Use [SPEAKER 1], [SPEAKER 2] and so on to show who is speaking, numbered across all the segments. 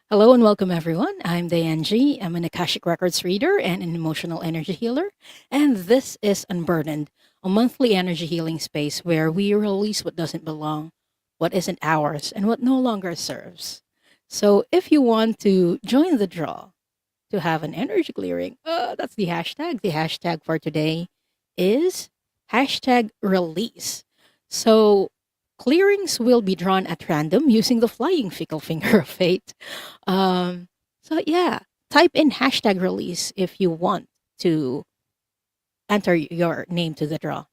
[SPEAKER 1] Hello and welcome, everyone. I'm Diane G. I'm an Akashic Records reader and an emotional energy healer. And this is Unburdened, a monthly energy healing space where we release what doesn't belong, what isn't ours, and what no longer serves. So if you want to join the draw to have an energy clearing, that's the hashtag. The hashtag for today is hashtag release. So clearings will be drawn at random using the flying fickle finger of fate. Um, so yeah, type in hashtag release if you want to enter your name to the draw.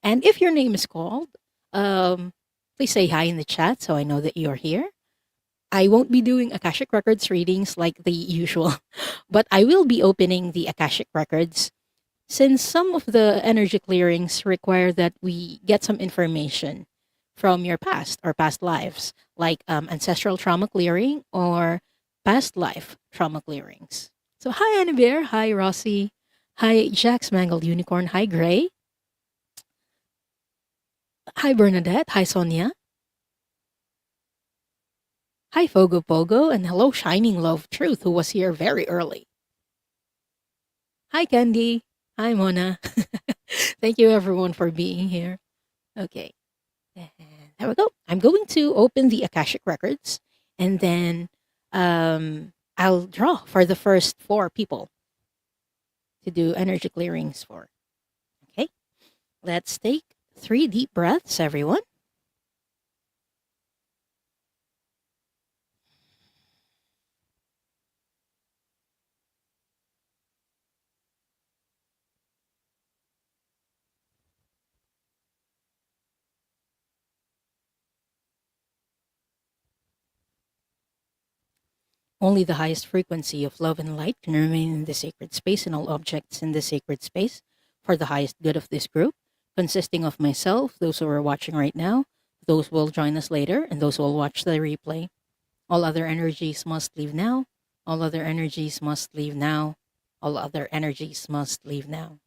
[SPEAKER 1] And if your name is called, um, please say hi in the chat so I know that you're here. I won't be doing Akashic Records readings like the usual, but I will be opening the Akashic Records since some of the energy clearings require that we get some information from your past or past lives, like ancestral trauma clearing or past life trauma clearings. So, hi, Anna Bear. Hi, Rossi. Hi, Jack's Mangled Unicorn. Hi, Gray. Hi, Bernadette. Hi, Sonia. Hi, Fogo Pogo. And hello, Shining Love Truth, who was here very early. Hi, Candy. Hi, Mona. Thank you, everyone, for being here. Okay. And there we go. I'm going to open the Akashic Records and then I'll draw for the first four people to do energy clearings for. Okay. Let's take 3 deep breaths, everyone. Only the highest frequency of love and light can remain in the sacred space and all objects in the sacred space for the highest good of this group, consisting of myself, those who are watching right now, those who will join us later, and those who will watch the replay. All other energies must leave now. All other energies must leave now. All other energies must leave now.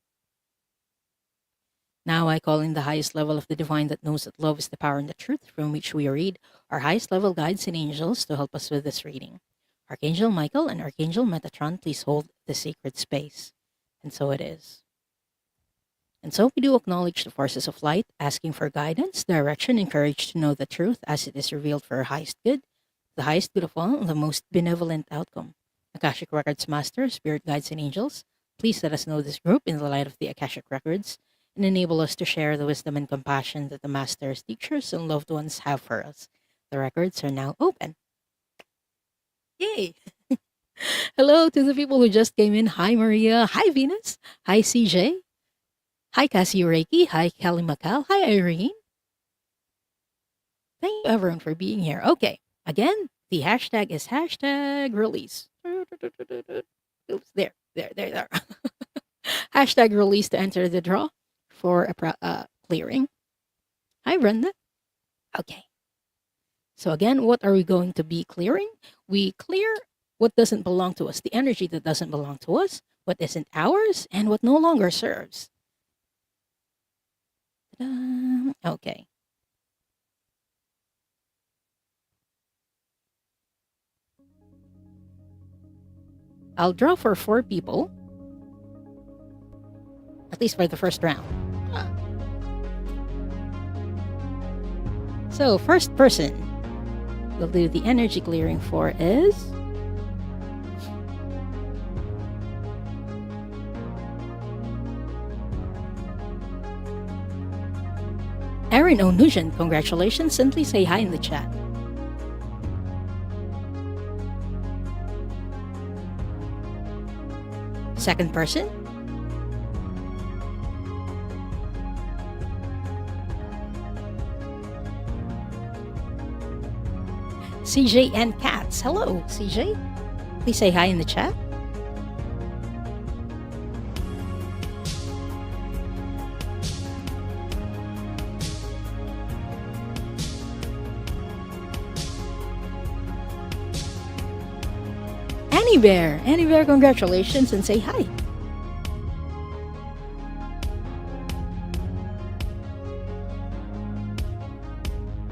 [SPEAKER 1] Now I call in the highest level of the divine that knows that love is the power and the truth from which we read, our highest level guides and angels to help us with this reading. Archangel Michael and Archangel Metatron, please hold the sacred space. And so it is. And so we do acknowledge the forces of light, asking for guidance, direction, and courage to know the truth as it is revealed for our highest good, the highest good of all, and the most benevolent outcome. Akashic Records Master, Spirit Guides, and Angels, please let us know this group in the light of the Akashic Records and enable us to share the wisdom and compassion that the Masters, teachers, and loved ones have for us. The records are now open. Yay! Hello to the people who just came in. Hi, Maria. Hi, Venus. Hi, CJ. Hi, Cassie Reiki. Hi, Kelly Macau. Hi, Irene. Thank you, everyone, for being here. Okay. Again, the hashtag is hashtag release. Oops, there. Hashtag release to enter the draw for a clearing. Hi, Brenda. Okay. So again, what are we going to be clearing? We clear what doesn't belong to us, the energy that doesn't belong to us, what isn't ours, and what no longer serves. Ta-da. Okay. I'll draw for 4 people, at least for the first round. So, first person we'll do the energy clearing for is Erin O'Nugent. Congratulations. Simply say hi in the chat. Second person, CJ and Cats. Hello, CJ. Please say hi in the chat. Annie Bear, congratulations and say hi.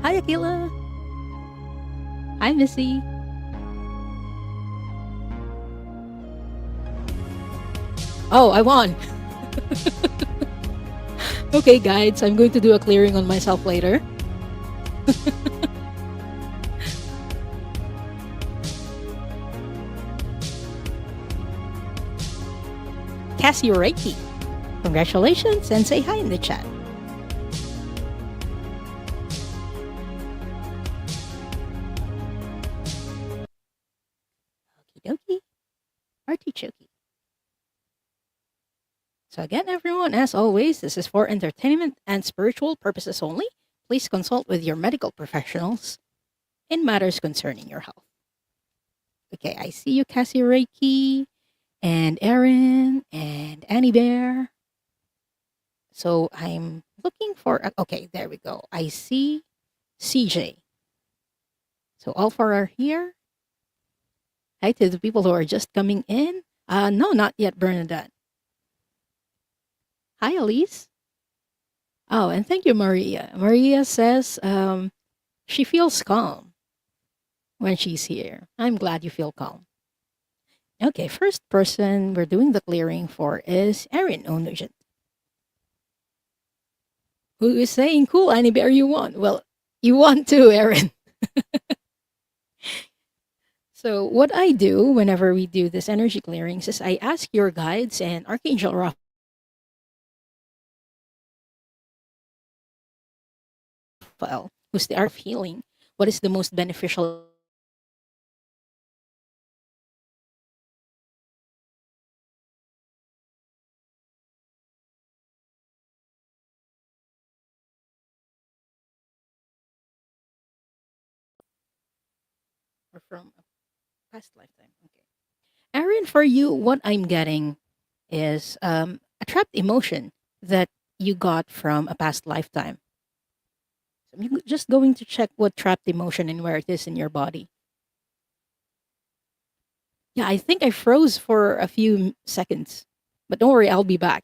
[SPEAKER 1] Hi, Akila. Hi, Missy. Oh, I won. Okay, guides, I'm going to do a clearing on myself later. Cassie Reiki. Congratulations and say hi in the chat. Okie dokie. Artichoke. So again, everyone, as always, this is for entertainment and spiritual purposes only. Please consult with your medical professionals in matters concerning your health. Okay, I see you, Cassie Reiki, and Erin, and Annie Bear. So I'm looking for, okay, there we go. I see CJ. So all four are here. Hi to the people who are just coming in. No, not yet, Bernadette. Hi, Elise. Oh, and thank you, Maria. Maria says she feels calm when she's here. I'm glad you feel calm. Okay, first person we're doing the clearing for is Erin Onugent, who is saying, cool, Annie Bear, you won. Well, you won too, Erin. So, what I do whenever we do this energy clearings is I ask your guides and Archangel Raphael, who's the art of healing, what is the most beneficial or from a past lifetime? Okay. Erin, for you, what I'm getting is a trapped emotion that you got from a past lifetime. So I'm just going to check what trapped emotion and where it is in your body. Yeah, I think I froze for a few seconds, but don't worry, I'll be back.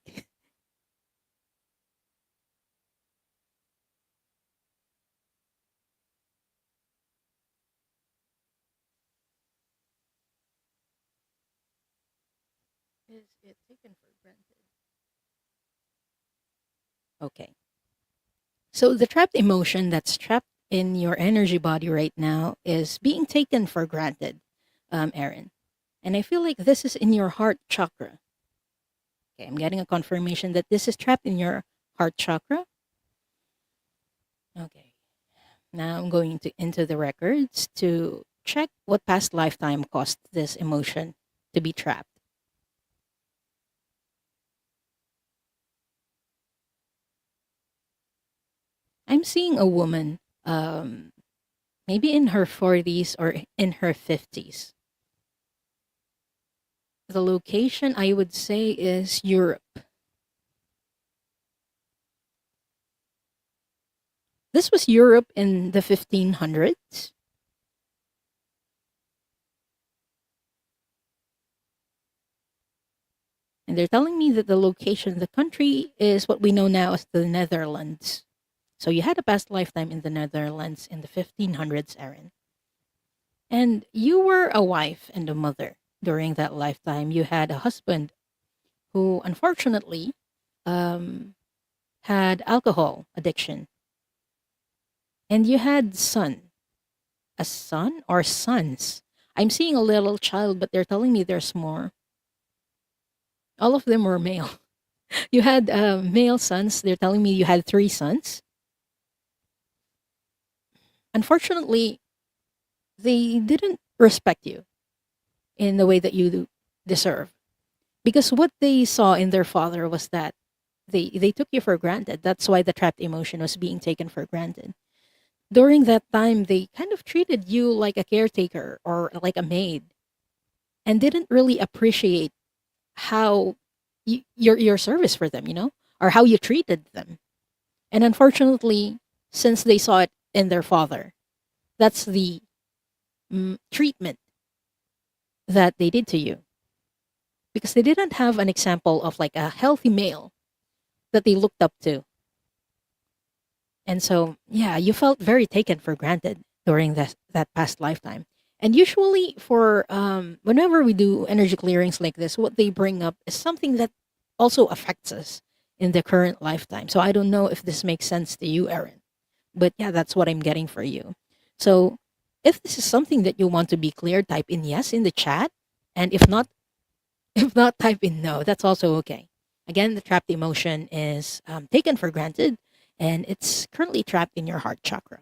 [SPEAKER 1] Is it taken for granted? Okay. So the trapped emotion that's trapped in your energy body right now is being taken for granted, Erin. And I feel like this is in your heart chakra. Okay, I'm getting a confirmation that this is trapped in your heart chakra. Okay. Now I'm going to into the records to check what past lifetime caused this emotion to be trapped. I'm seeing a woman, maybe in her 40s or in her 50s. The location I would say is Europe. This was Europe in the 1500s. And they're telling me that the location, the country is what we know now as the Netherlands. So you had a past lifetime in the Netherlands in the 1500s, Erin. And you were a wife and a mother during that lifetime. You had a husband who unfortunately um, had alcohol addiction. And you had a son or sons. I'm seeing a little child, but they're telling me there's more. All of them were male. You had male sons. They're telling me you had three sons. Unfortunately, they didn't respect you in the way that you deserve. Because what they saw in their father was that they took you for granted. That's why the trapped emotion was being taken for granted. During that time, they kind of treated you like a caretaker or like a maid and didn't really appreciate how your service for them, or how you treated them. And unfortunately, since they saw it in their father, that's the treatment that they did to you because they didn't have an example of like a healthy male that they looked up to. And so, yeah, you felt very taken for granted during that past lifetime. And usually, for whenever we do energy clearings like this, what they bring up is something that also affects us in the current lifetime. So I don't know if this makes sense to you, Erin. But yeah, that's what I'm getting for you. So if this is something that you want to be clear, type in yes in the chat. And if not, if not, type in no. That's also okay. Again, the trapped emotion is taken for granted and it's currently trapped in your heart chakra.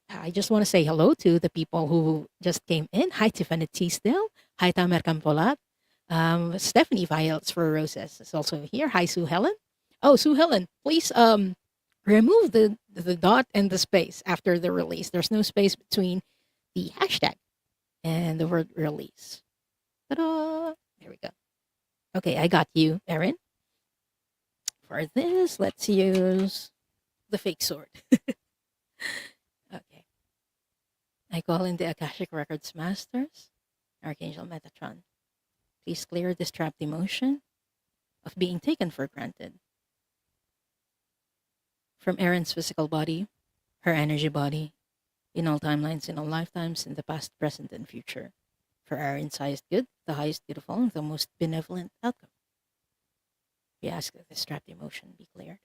[SPEAKER 1] I just want to say hello to the people who just came in. Hi, Tiffany Teasdale. Hi, Tamer Campolat. Stephanie Violets for Roses is also here. Hi, Sue Helen. Oh, Sue Helen, please remove the dot and the space after the release. There's no space between the hashtag and the word release. Ta-da! There we go. Okay, I got you, Erin. For this, let's use the fake sword. Okay. I call in the Akashic Records Masters, Archangel Metatron. Please clear this trapped emotion of being taken for granted from Erin's physical body, her energy body, in all timelines, in all lifetimes, in the past, present, and future. For Erin's highest good, the highest beautiful, and the most benevolent outcome. We ask that this trapped emotion be cleared.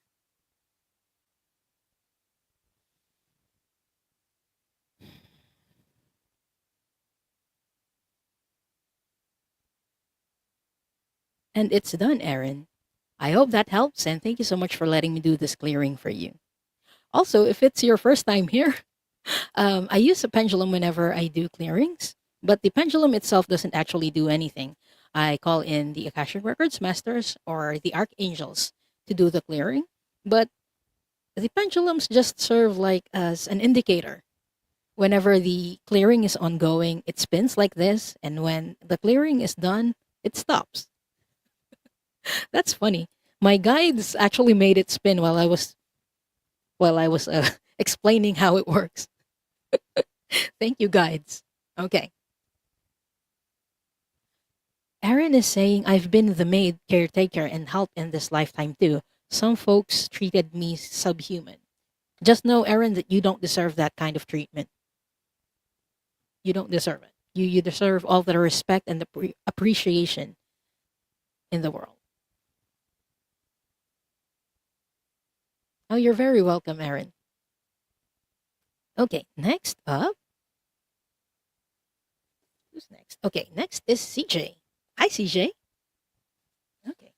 [SPEAKER 1] And it's done, Erin. I hope that helps, and thank you so much for letting me do this clearing for you. Also, if it's your first time here, I use a pendulum whenever I do clearings, but the pendulum itself doesn't actually do anything. I call in the Akashic Records Masters or the Archangels to do the clearing, but the pendulums just serve like as an indicator. Whenever the clearing is ongoing, it spins like this, and when the clearing is done, it stops. That's funny. My guides actually made it spin while I was explaining how it works. Thank you, guides. Okay. Aaron is saying, I've been the maid, caretaker, and help in this lifetime too. Some folks treated me subhuman. Just know, Aaron, that you don't deserve that kind of treatment. You don't deserve it. You deserve all the respect and the appreciation in the world. Oh, you're very welcome, Aaron. Okay, next up. Who's next? Okay, next is CJ. Hi, CJ. Okay.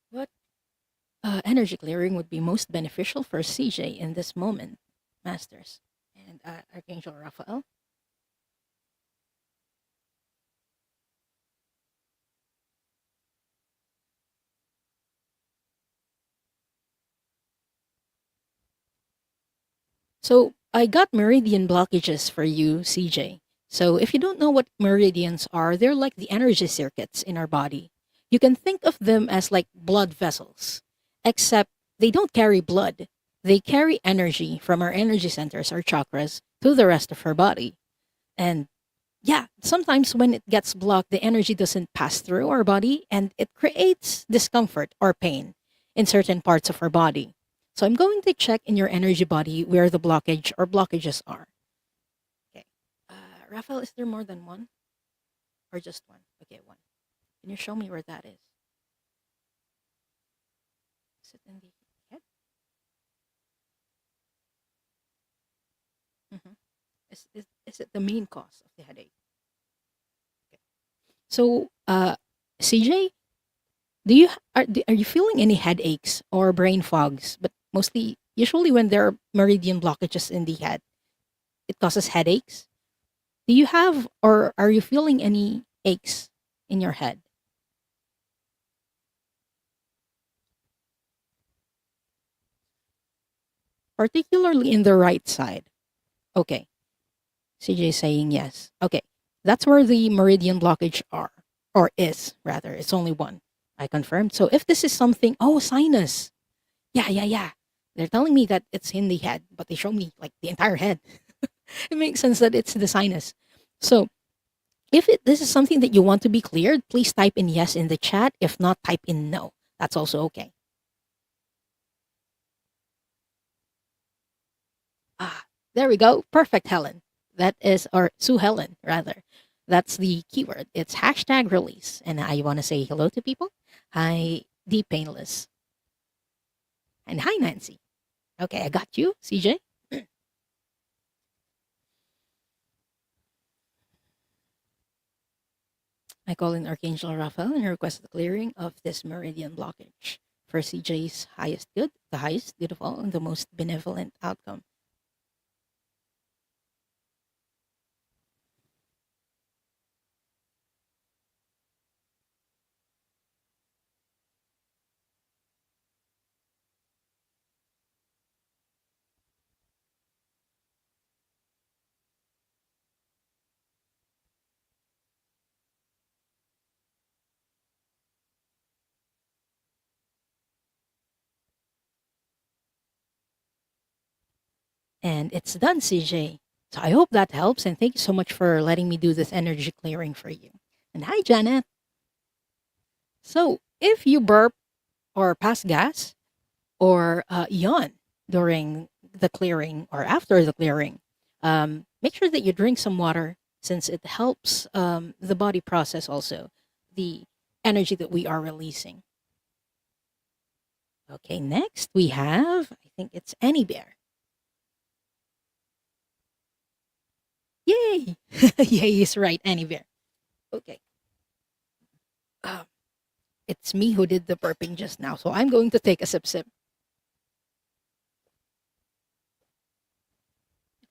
[SPEAKER 1] What energy clearing would be most beneficial for CJ in this moment, Masters and Archangel Raphael? So I got meridian blockages for you, CJ. So if you don't know what meridians are, they're like the energy circuits in our body. You can think of them as like blood vessels, except they don't carry blood. They carry energy from our energy centers, our chakras, to the rest of our body. And yeah, sometimes when it gets blocked, the energy doesn't pass through our body and it creates discomfort or pain in certain parts of our body. So I'm going to check in your energy body where the blockage or blockages are. Okay. Raphael, is there more than one or just one? Okay, one. Can you show me where that is? Is it in the head? Hmm. Is it the main cause of the headache? Okay. So, CJ, are you feeling any headaches or brain fogs? But mostly, usually when there are meridian blockages in the head, it causes headaches. Do you have or are you feeling any aches in your head? Particularly in the right side? Okay. CJ is saying yes. Okay. That's where the meridian blockage are or is rather. It's only one. I confirmed. So if this is something, oh, sinus. Yeah, yeah, yeah. They're telling me that it's in the head, but they show me like the entire head. It makes sense that it's the sinus. So if this is something that you want to be cleared, please type in yes in the chat. If not, type in no. That's also okay. Ah, there we go. Perfect, Helen. That is, or Sue Helen, rather. That's the keyword. It's hashtag release. And I want to say hello to people. Hi, the painless. And hi, Nancy. Okay, I got you, CJ. I call in Archangel Raphael and request the clearing of this meridian blockage for CJ's highest good, the highest good of all, and the most benevolent outcome. And it's done, CJ. So I hope that helps. And thank you so much for letting me do this energy clearing for you. And hi, Janet. So if you burp or pass gas or yawn during the clearing or after the clearing, make sure that you drink some water since it helps the body process also the energy that we are releasing. Okay, next we have, I think it's Annie Bear. Yay! Yay is right, Annie Bear. Okay. Um, it's me who did the burping just now, so I'm going to take a sip.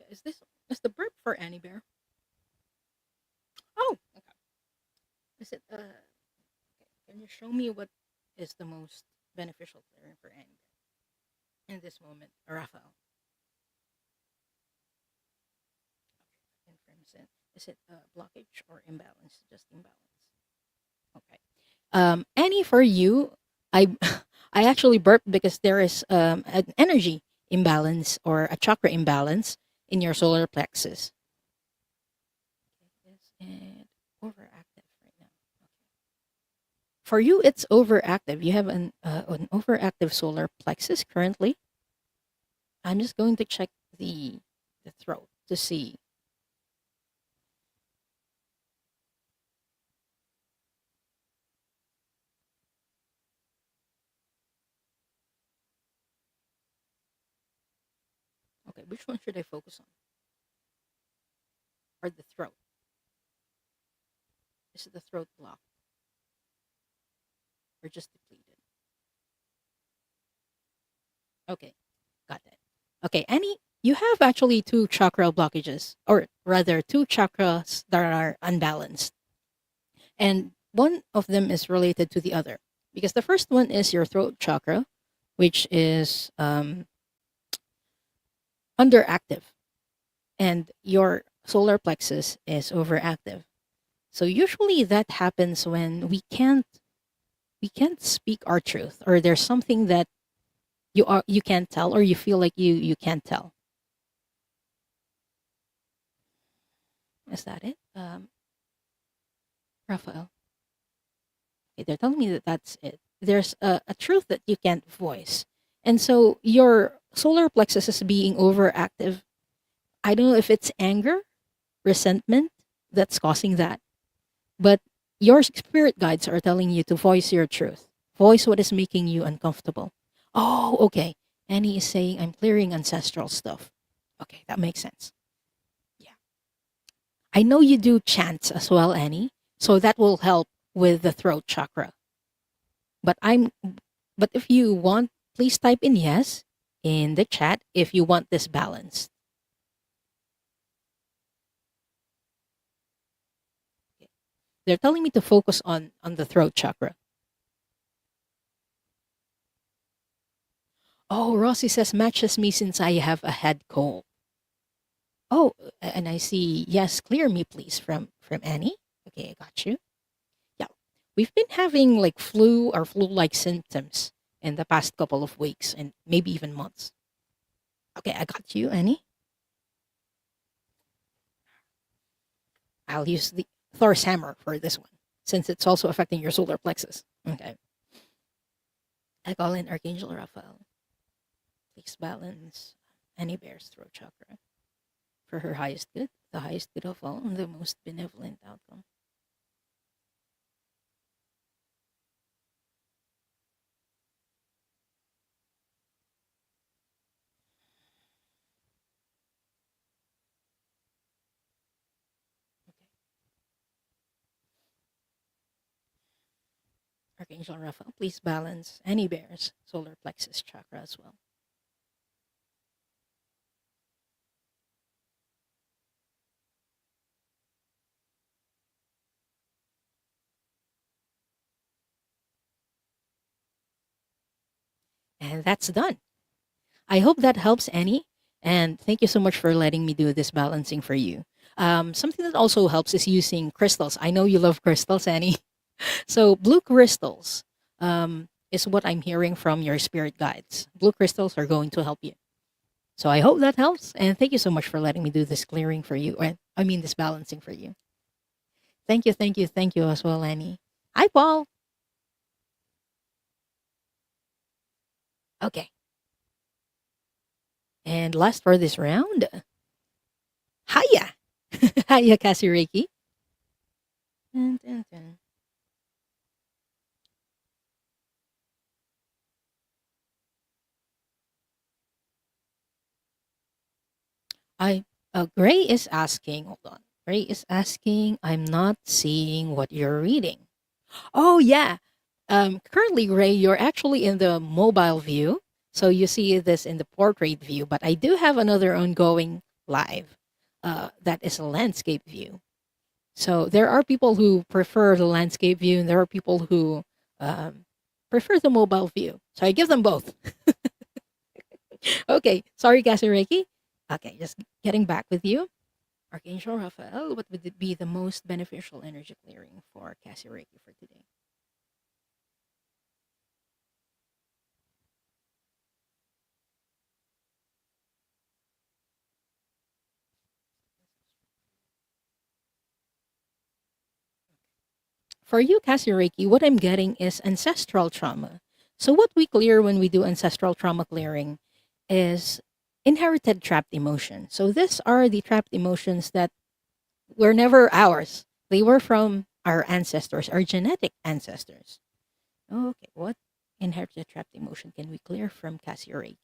[SPEAKER 1] Okay, is the burp for Annie Bear? Oh, okay. Is it can you show me what is the most beneficial clearing for Annie Bear in this moment, Raphael? Confirms it. Is it blockage or imbalance? Just imbalance. Okay. Annie, for you, I I actually burped because there is an energy imbalance or a chakra imbalance in your solar plexus. Is it overactive right now? For you, it's overactive. You have an overactive solar plexus currently. I'm just going to check the throat to see. Okay, which one should I focus on? Or the throat? Is it the throat blocked or just depleted? Okay, got that. Okay, Annie, you have actually two chakra blockages, or rather, two chakras that are unbalanced. And one of them is related to the other. Because the first one is your throat chakra, which is underactive, and your solar plexus is overactive. So usually that happens when we can't speak our truth, or there's something that you can't tell, or you feel like you can't tell. Is that it, Raphael? Okay, they're telling me that that's it. There's a truth that you can't voice, and so your solar plexus is being overactive. I don't know if it's anger, resentment that's causing that, but your spirit guides are telling you to voice your truth, voice what is making you uncomfortable. Oh, okay. Annie is saying I'm clearing ancestral stuff. Okay, that makes sense. Yeah. I know you do chants as well, Annie, so that will help with the throat chakra. But if you want, please type in yes in the chat if you want this balance. Okay. They're telling me to focus on the throat chakra. Oh, Rossi says matches me since I have a head cold. Oh, and I see yes, clear me please from Annie. Okay, I got you. Yeah. We've been having like flu or flu-like symptoms in the past couple of weeks and maybe even months. Okay, I got you, Annie. I'll use the Thor's hammer for this one since it's also affecting your solar plexus. Okay. I call in Archangel Raphael. Please balance Annie Bear's throat chakra for her highest good. The highest good of all and the most benevolent outcome. Archangel Raphael, please balance any bear's solar plexus chakra as well. And that's done. I hope that helps, Annie. And thank you so much for letting me do this balancing for you. Something that also helps is using crystals. I know you love crystals, Annie. So, blue crystals is what I'm hearing from your spirit guides. Blue crystals are going to help you. So, I hope that helps. And thank you so much for letting me do this clearing for you. Or, I mean, this balancing for you. Thank you, thank you, thank you as well, Annie. Hi, Paul. Okay. And last for this round, hiya. Hiya, Cassie Reiki. Dun, dun, dun. I Gray is asking, hold on. Gray is asking, I'm not seeing what you're reading. Oh yeah. Currently, Gray, you're actually in the mobile view. So you see this in the portrait view, but I do have another ongoing live that is a landscape view. So there are people who prefer the landscape view, and there are people who um, prefer the mobile view. So I give them both. Okay, sorry, Cassie Reiki. Okay, just getting back with you. Archangel Raphael, what would it be the most beneficial energy clearing for Cassie Reiki for today? For you, Cassie Reiki, what I'm getting is ancestral trauma. So, what we clear when we do ancestral trauma clearing is inherited trapped emotion. So, these are the trapped emotions that were never ours, they were from our ancestors, our genetic ancestors. Okay, what inherited trapped emotion can we clear from Cassie Reiki?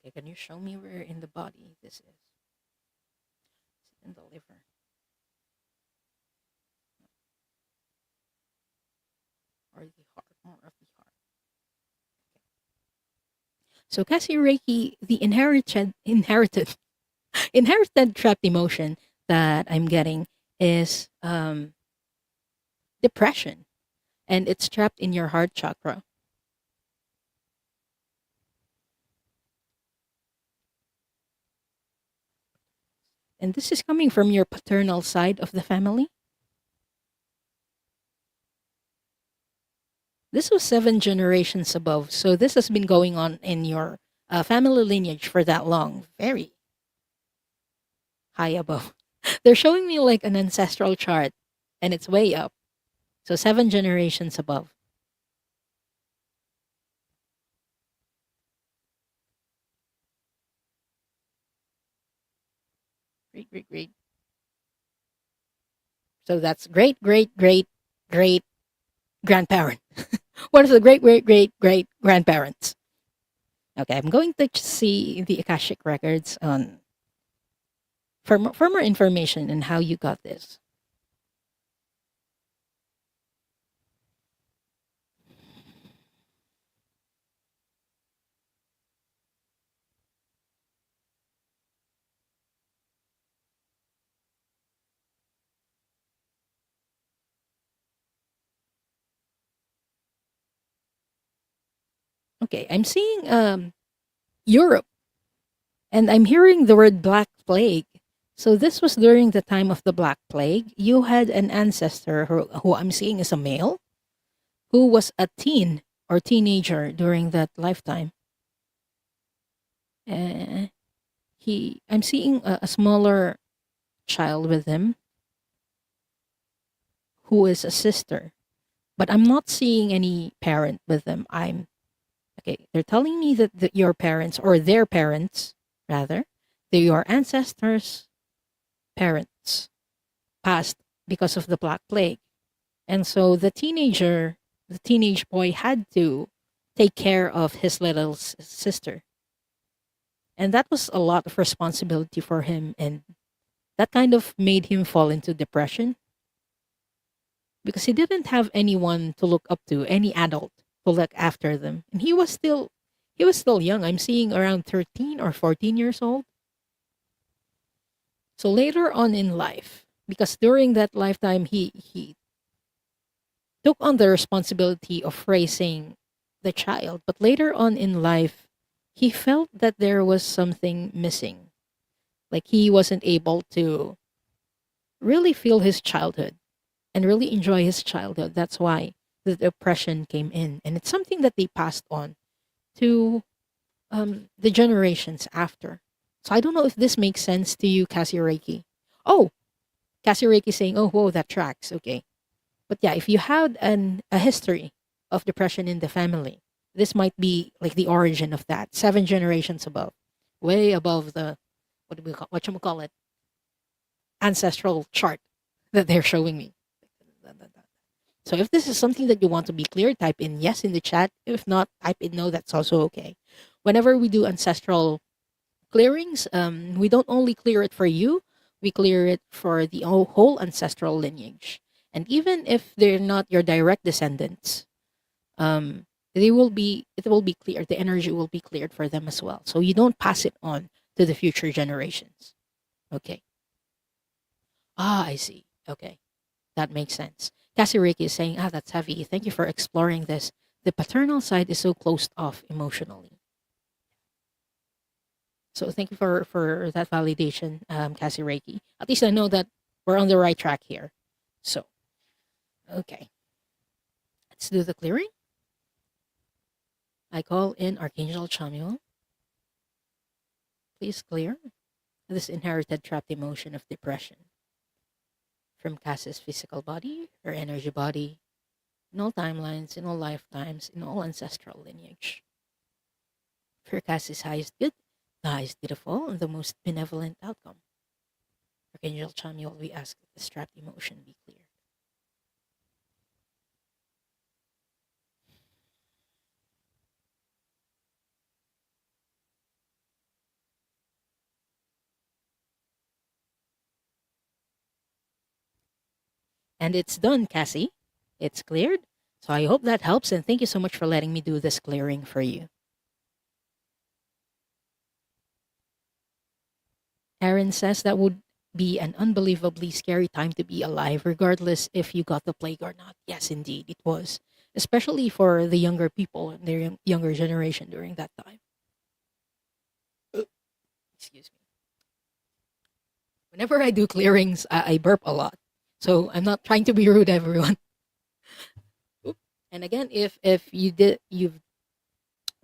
[SPEAKER 1] Okay, can you show me where in the body this is? Is it in the liver? Or the heart? More of the heart. So Cassie Reiki, the inherited trapped emotion that I'm getting is depression, and it's trapped in your heart chakra. And this is coming from your paternal side of the family. This was 7 generations above, so this has been going on in your family lineage for that long, very high above. They're showing me like an ancestral chart, and it's way up. So 7 generations above. Great, great, great. So that's great, great, great, great grandparent. One of the great, great, great, great grandparents. Okay, I'm going to see the Akashic records on for more information on how you got this. Okay, I'm seeing Europe, and I'm hearing the word Black Plague. So this was during the time of the Black Plague. You had an ancestor who I'm seeing is a male who was a teen or teenager during that lifetime. Uh, I'm seeing a smaller child with him who is a sister, but I'm not seeing any parent with them. I'm okay. They're telling me that your parents or their parents, rather, your ancestors' parents passed because of the Black Plague. And so the teenage boy had to take care of his little sister. And that was a lot of responsibility for him. And that kind of made him fall into depression because he didn't have anyone to look up to, any adult to look after them. And he was still young. I'm seeing around 13 or 14 years old. So later on in life, because during that lifetime he took on the responsibility of raising the child, but later on in life, he felt that there was something missing. Like he wasn't able to really feel his childhood and really enjoy his childhood. That's why the depression came in. And it's something that they passed on to the generations after. So I don't know if this makes sense to you, Cassie Reiki. Oh, Cassie Reiki saying, oh, whoa, that tracks. Okay. But yeah, if you had a history of depression in the family, this might be like the origin of that. 7 generations above, way above the what you call it, ancestral chart that they're showing me. So if this is something that you want to be clear, type in yes in the chat. If not, type in no. That's also okay. Whenever we do ancestral clearings, we don't only clear it for you, we clear it for the whole ancestral lineage. And even if they're not your direct descendants, it will be cleared. The energy will be cleared for them as well. So you don't pass it on to the future generations. Okay. Ah, I see. Okay. That makes sense. Cassie Ricky is saying, that's heavy. Thank you for exploring this. The paternal side is so closed off emotionally. So thank you for that validation, Cassie Reiki. At least I know that we're on the right track here. So, okay. Let's do the clearing. I call in Archangel Chamuel. Please clear this inherited trapped emotion of depression from Cassie's physical body, her energy body, in all timelines, in all lifetimes, in all ancestral lineage. For Cassie's highest good, the highest beautiful, and the most benevolent outcome. Archangel Chamuel, we ask that this trapped emotion be cleared. And it's done, Cassie. It's cleared. So I hope that helps, and thank you so much for letting me do this clearing for you. Aaron says that would be an unbelievably scary time to be alive, regardless if you got the plague or not. Yes, indeed, it was, especially for the younger people and their younger generation during that time. Excuse me. Whenever I do clearings, I burp a lot. So I'm not trying to be rude, everyone. And again, if you've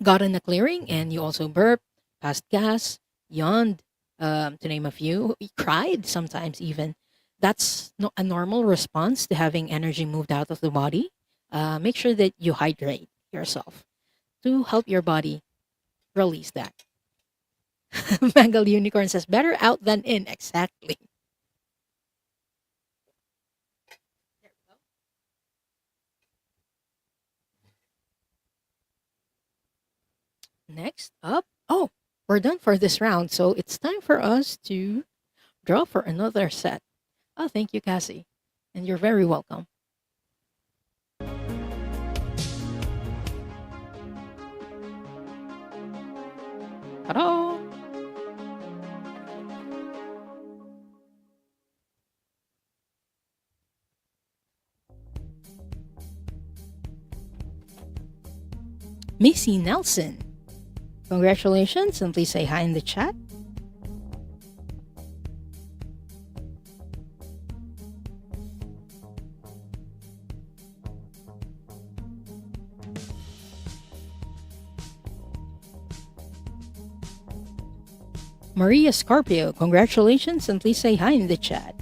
[SPEAKER 1] gotten a clearing and you also burped, passed gas, yawned, to name a few, cried sometimes even, that's a normal response to having energy moved out of the body. Make sure that you hydrate yourself to help your body release that. Mangle Unicorn says, better out than in. Exactly. There we go. Next up, oh, we're done for this round. So it's time for us to draw for another set. Oh, thank you, Cassie. And you're very welcome. Ta-da! Missy Nelson. Congratulations, and please say hi in the chat. Maria Scorpio, congratulations, and please say hi in the chat.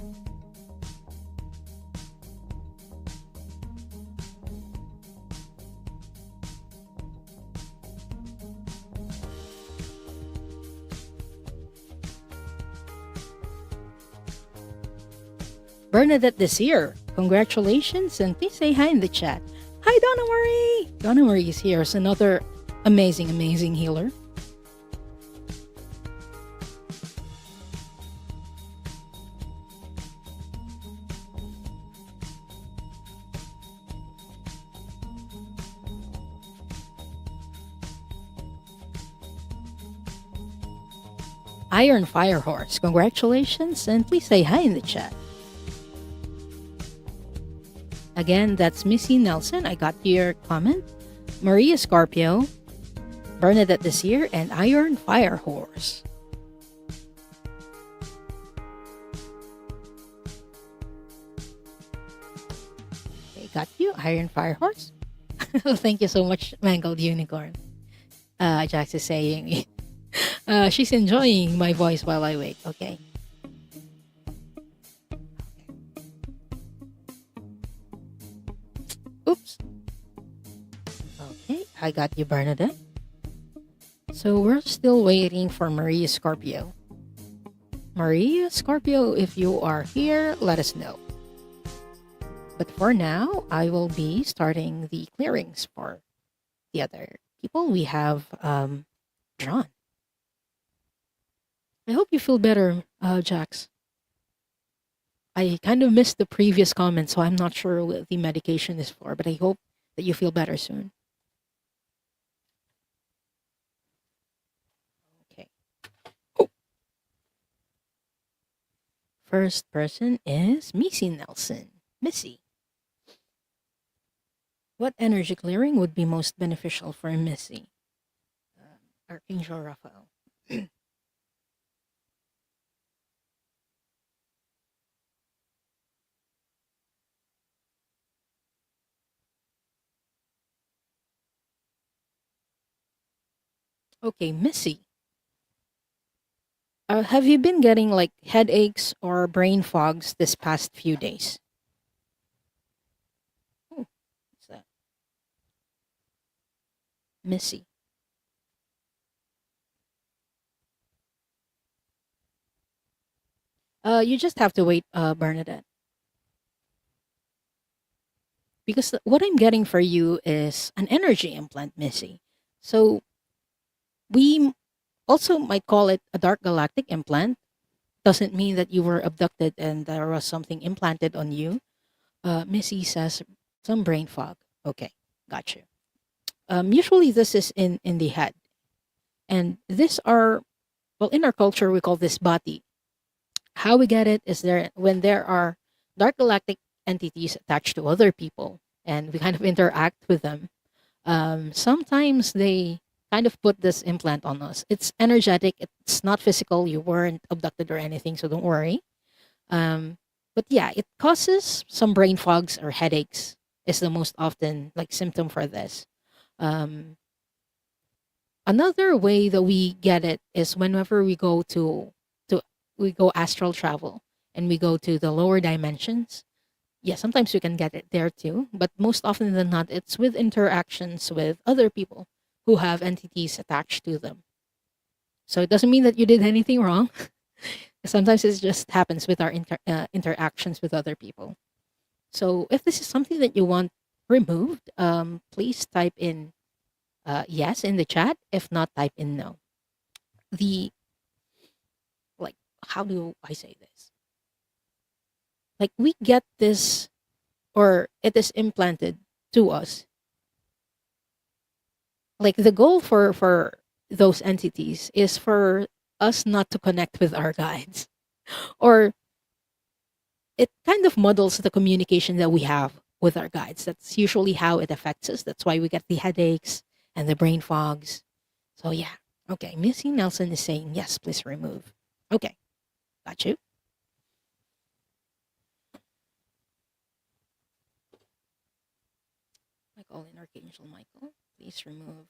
[SPEAKER 1] Bernadette this year. Congratulations, and please say hi in the chat. Hi, Donna Marie. Donna Marie is here. Is another amazing, amazing healer. Iron Fire Horse. Congratulations, and please say hi in the chat. Again, that's Missy Nelson. I got your comment. Maria Scorpio, Bernadette this year, and Iron Fire Horse. Okay, got you, Iron Fire Horse. Thank you so much, Mangled Unicorn. Jax is saying she's enjoying my voice while I wait. Okay. Oops. Okay, I got you, Bernadette. So we're still waiting for Maria Scorpio. Maria Scorpio, if you are here, let us know. But for now, I will be starting the clearings for the other people we have drawn. I hope you feel better, Jax. I kind of missed the previous comment, so I'm not sure what the medication is for, but I hope that you feel better soon. Okay. Oh. First person is Missy Nelson. Missy. What energy clearing would be most beneficial for Missy? Archangel Raphael. Okay, Missy. Have you been getting like headaches or brain fogs this past few days? Oh, what's that? Missy. You just have to wait, Bernadette. Because what I'm getting for you is an energy implant, Missy. So we also might call it a dark galactic implant. Doesn't mean that you were abducted and there was something implanted on you. Missy says some brain fog. Okay, got you. Usually this is in the head, and these are, well, in our culture we call this bati. How we get it is there when there are dark galactic entities attached to other people, and we kind of interact with them. Sometimes they kind of put this implant on us. It's energetic. It's not physical. You weren't abducted or anything, so don't worry. But yeah, it causes some brain fogs or headaches. Is the most often like symptom for this. Um, Another way that we get it is whenever to we go astral travel and we go to the lower dimensions. Yeah, sometimes we can get it there too, but most often than not, it's with interactions with other people who have entities attached to them. So it doesn't mean that you did anything wrong. Sometimes it just happens with our interactions with other people. So if this is something that you want removed, please type in yes in the chat. If not, type in no. The like, how do I say this? Like we get this, or it is implanted to us. Like the goal for those entities is for us not to connect with our guides, or it kind of muddles the communication that we have with our guides. That's usually how it affects us. That's why we get the headaches and the brain fogs. So yeah. Okay, Missy Nelson is saying yes, please remove. Okay, got you. Michael and Archangel Michael, please remove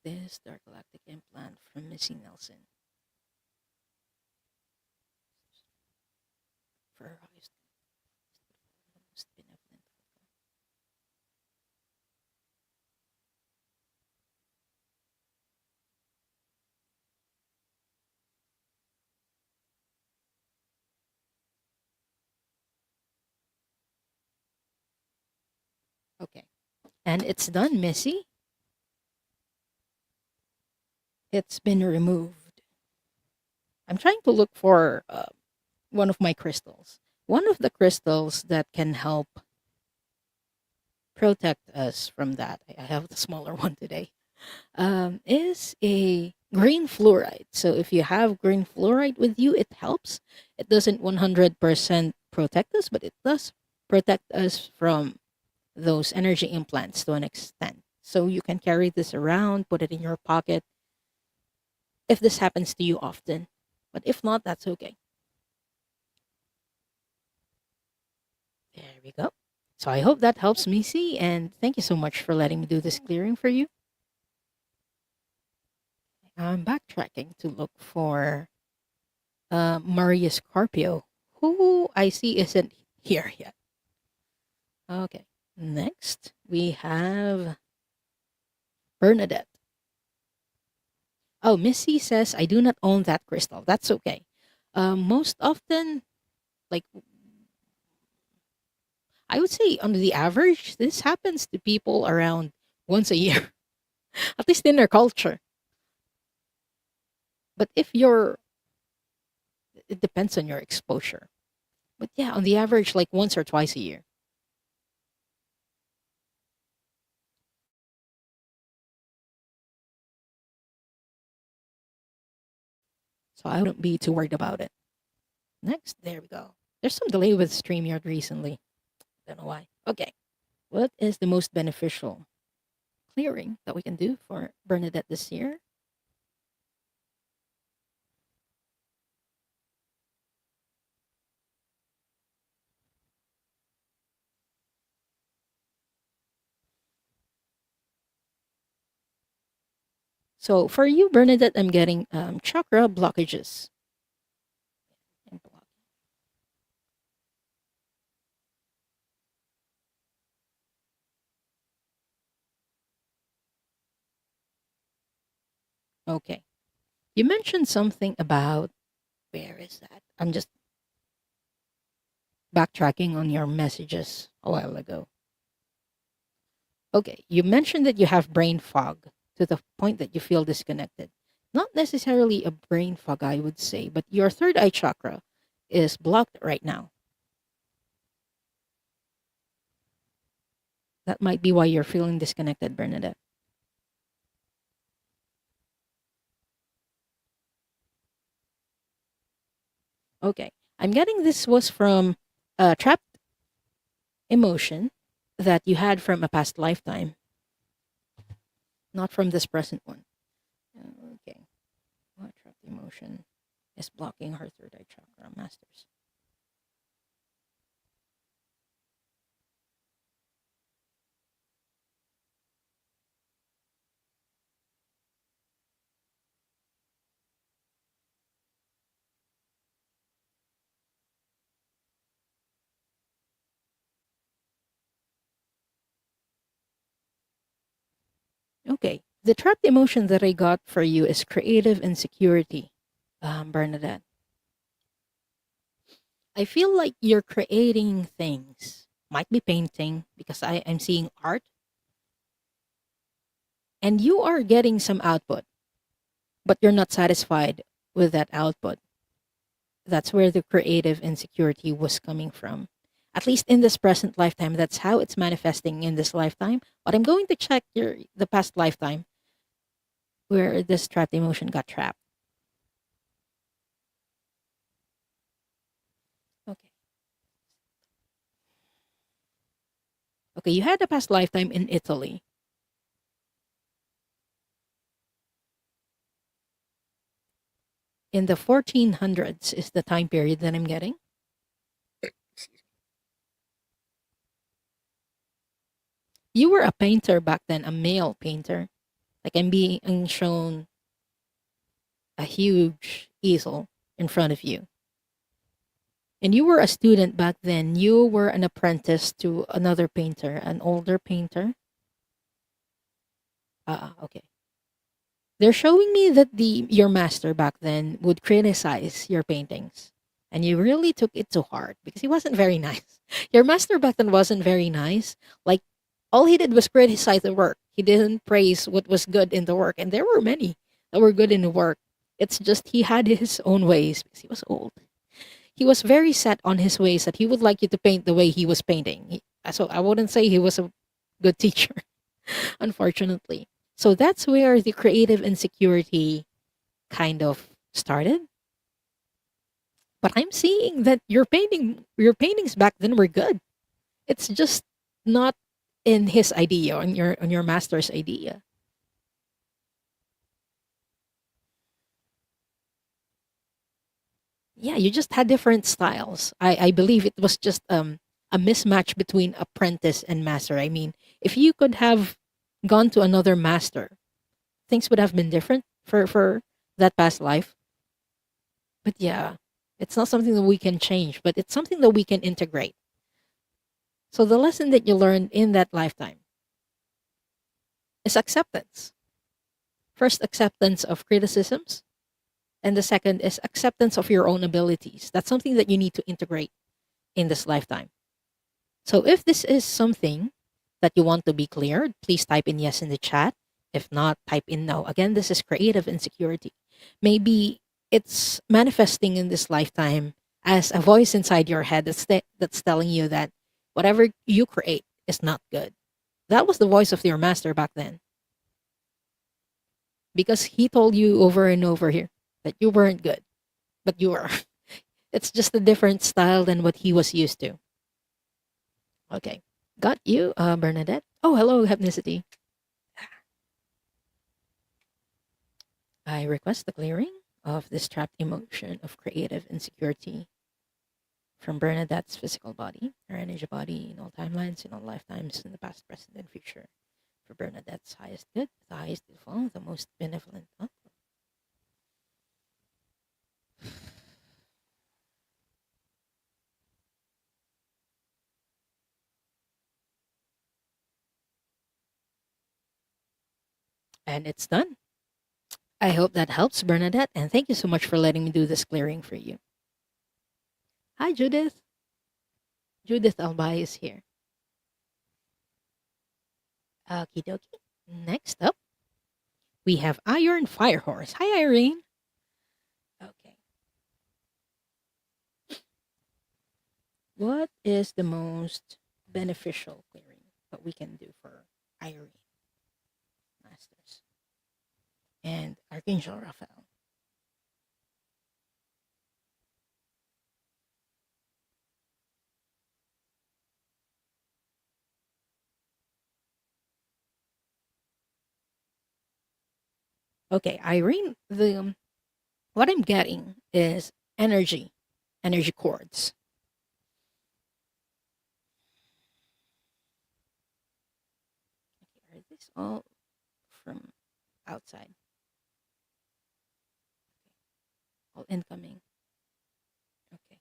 [SPEAKER 1] this dark galactic implant from Missy Nelson. For her highest, most benevolent. And it's done, Missy. It's been removed. I'm trying to look for one of my crystals. One of the crystals that can help protect us from that, I have the smaller one today, is a green fluoride. So if you have green fluoride with you, it helps. It doesn't 100% protect us, but it does protect us from those energy implants to an extent. So you can carry this around, put it in your pocket if this happens to you often. But if not, that's okay. There we go. So I hope that helps, Missy, and thank you so much for letting me do this clearing for you. I'm backtracking to look for Maria Scorpio, who I see isn't here yet. Okay. Next, we have Bernadette. Oh, Missy says, I do not own that crystal. That's okay. Most often, like, I would say on the average, this happens to people around once a year, at least in their culture. But if you're, it depends on your exposure. But yeah, on the average, like once or twice a year. So I wouldn't be too worried about it. Next, there we go. There's some delay with StreamYard recently. Don't know why. Okay. What is the most beneficial clearing that we can do for Bernadette this year? So for you, Bernadette, I'm getting chakra blockages. Okay. You mentioned something about, where is that? I'm just backtracking on your messages a while ago. Okay. You mentioned that you have brain fog to the point that you feel disconnected. Not necessarily a brain fog, I would say, but your third eye chakra is blocked right now. That might be why you're feeling disconnected, Bernadette. Okay. I'm getting this was from a trapped emotion that you had from a past lifetime, not from this present one. Okay. What trapped emotion is blocking her third eye chakra, masters? Okay. The trapped emotion that I got for you is creative insecurity, Bernadette. I feel like you're creating things. Might be painting because I am seeing art, and you are getting some output, but you're not satisfied with that output. That's where the creative insecurity was coming from. At least in this present lifetime, that's how it's manifesting in this lifetime. But I'm going to check the past lifetime where this trapped emotion got trapped. Okay. Okay, you had a past lifetime in Italy. In the 1400s is the time period that I'm getting. You were a painter back then, a male painter. Like I'm being shown a huge easel in front of you. And you were a student back then. You were an apprentice to another painter, an older painter. Okay. They're showing me that the your master back then would criticize your paintings. And you really took it to heart because he wasn't very nice. Your master back then wasn't very nice. Like All he did was criticize the work. He didn't praise what was good in the work. And there were many that were good in the work. It's just he had his own ways because he was old. He was very set on his ways that he would like you to paint the way he was painting. So I wouldn't say he was a good teacher, unfortunately. So that's where the creative insecurity kind of started. But I'm seeing that your paintings back then were good. It's just not in his idea, on your master's idea. Yeah, you just had different styles. I believe it was just a mismatch between apprentice and master. I mean, if you could have gone to another master, things would have been different for that past life. But yeah, it's not something that we can change, but it's something that we can integrate. So the lesson that you learned in that lifetime is acceptance. First, acceptance of criticisms, and the second is acceptance of your own abilities. That's something that you need to integrate in this lifetime. So if this is something that you want to be cleared, please type in yes in the chat. If not, type in no. Again, this is creative insecurity. Maybe it's manifesting in this lifetime as a voice inside your head that's telling you that whatever you create is not good. That was the voice of your master back then because he told you over and over here that you weren't good, but you were. It's just a different style than what he was used to. Okay. Got you, Bernadette. Oh, hello, Hypnicity. I request the clearing of this trapped emotion of creative insecurity from Bernadette's physical body, her energy body, in all timelines, in all lifetimes, in the past, present, and future. For Bernadette's highest good, the highest beautiful, the most benevolent. And it's done. I hope that helps, Bernadette, and thank you so much for letting me do this clearing for you. Hi, Judith. Judith Albay is here. Okie dokie. Next up, we have Iron Firehorse. Hi, Irene. Okay. What is the most beneficial clearing that we can do for Irene Masters and Archangel Raphael? Okay, Irene, the what I'm getting is energy cords. Okay, are these all from outside? All incoming. Okay.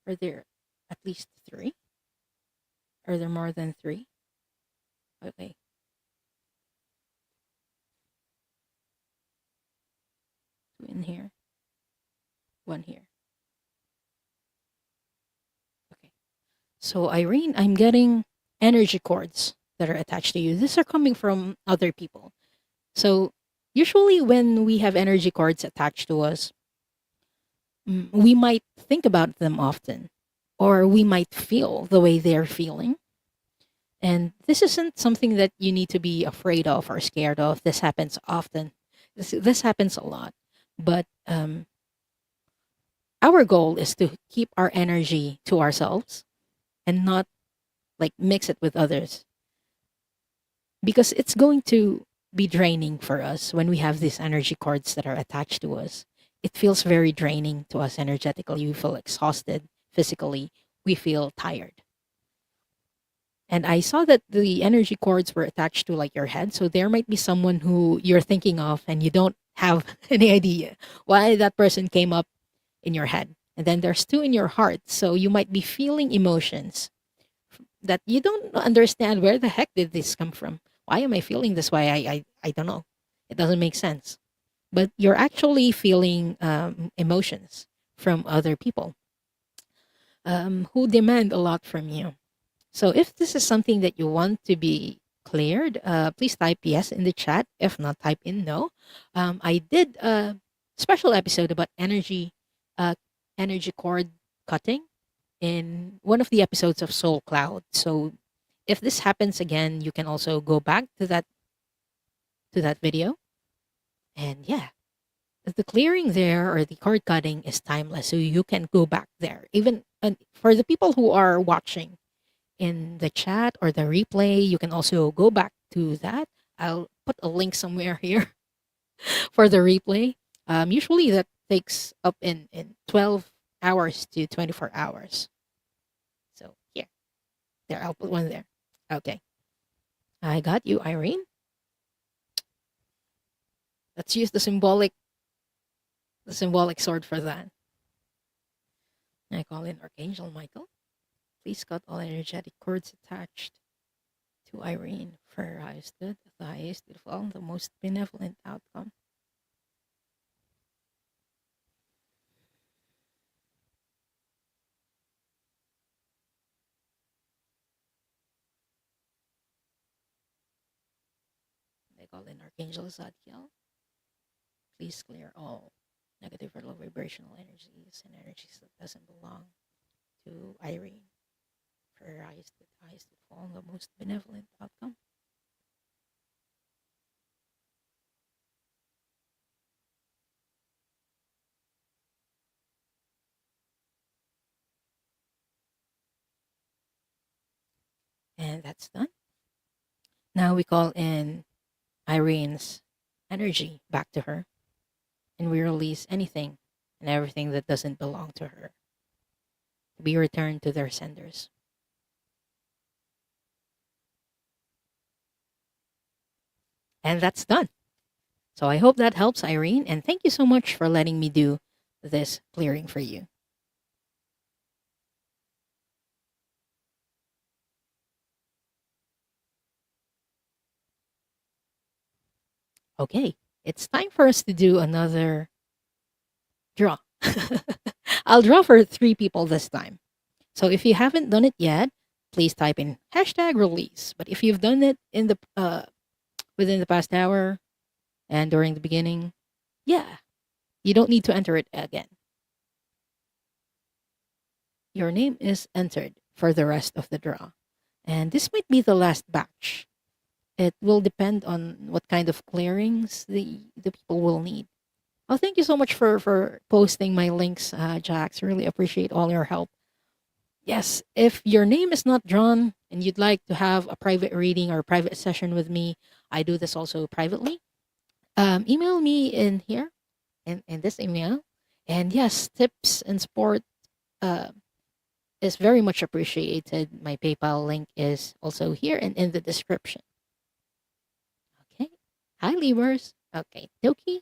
[SPEAKER 1] Are there at least three? Are there more than three? Okay. Two in here, one here. Okay. So, Irene, I'm getting energy cords that are attached to you. These are coming from other people. So, usually when we have energy cords attached to us, we might think about them often, or we might feel the way they're feeling. And this isn't something that you need to be afraid of or scared of. This happens often. This happens a lot. But our goal is to keep our energy to ourselves and not like mix it with others because it's going to be draining for us when we have these energy cords that are attached to us. It feels very draining to us energetically. We feel exhausted physically. We feel tired. And I saw that the energy cords were attached to like your head. So there might be someone who you're thinking of and you don't have any idea why that person came up in your head. And then there's two in your heart. So you might be feeling emotions that you don't understand where the heck did this come from? Why am I feeling this way? I don't know. It doesn't make sense. But you're actually feeling emotions from other people. who demand a lot from you. So if this is something that you want to be cleared, please type yes in the chat. If not, type in no. I did a special episode about uh, energy cord cutting in one of the episodes of Soul Cloud. So if this happens again, you can also go back to that video. And yeah, the clearing there or the cord cutting is timeless. So you can go back there. Even for the people who are watching in the chat or the replay, you can also go back to that. I'll put a link somewhere here for the replay. Usually that takes up in 12 hours to 24 hours. So here, there, I'll put one there. Okay. I got you, Irene. Let's use the symbolic sword for that. I call in Archangel Michael. Please cut all energetic cords attached to Irene for her highest good, the highest beautiful, the most benevolent outcome. I call in Archangel Zadkiel. Please clear all negative or low vibrational energies and energies that doesn't belong to Irene for her highest beautiful, the most benevolent outcome. And that's done. Now we call in Irene's energy back to her, and we release anything and everything that doesn't belong to her to be returned to their senders. And that's done. So I hope that helps, Irene, and thank you so much for letting me do this clearing for you. Okay, it's time for us to do another draw. I'll draw for 3 people this time. So if you haven't done it yet, please type in hashtag release. But if you've done it in the within the past hour and during the beginning, yeah, you don't need to enter it again. Your name is entered for the rest of the draw. And this might be the last batch. It will depend on what kind of clearings the people will need. Oh, thank you so much for posting my links, Jax. Really appreciate all your help. Yes, if your name is not drawn and you'd like to have a private reading or private session with me, I do this also privately. Email me in here, in this email. And yes, tips and support uh, is very much appreciated. My PayPal link is also here and in the description. Okay. Hi, Libras. Okay. Doki.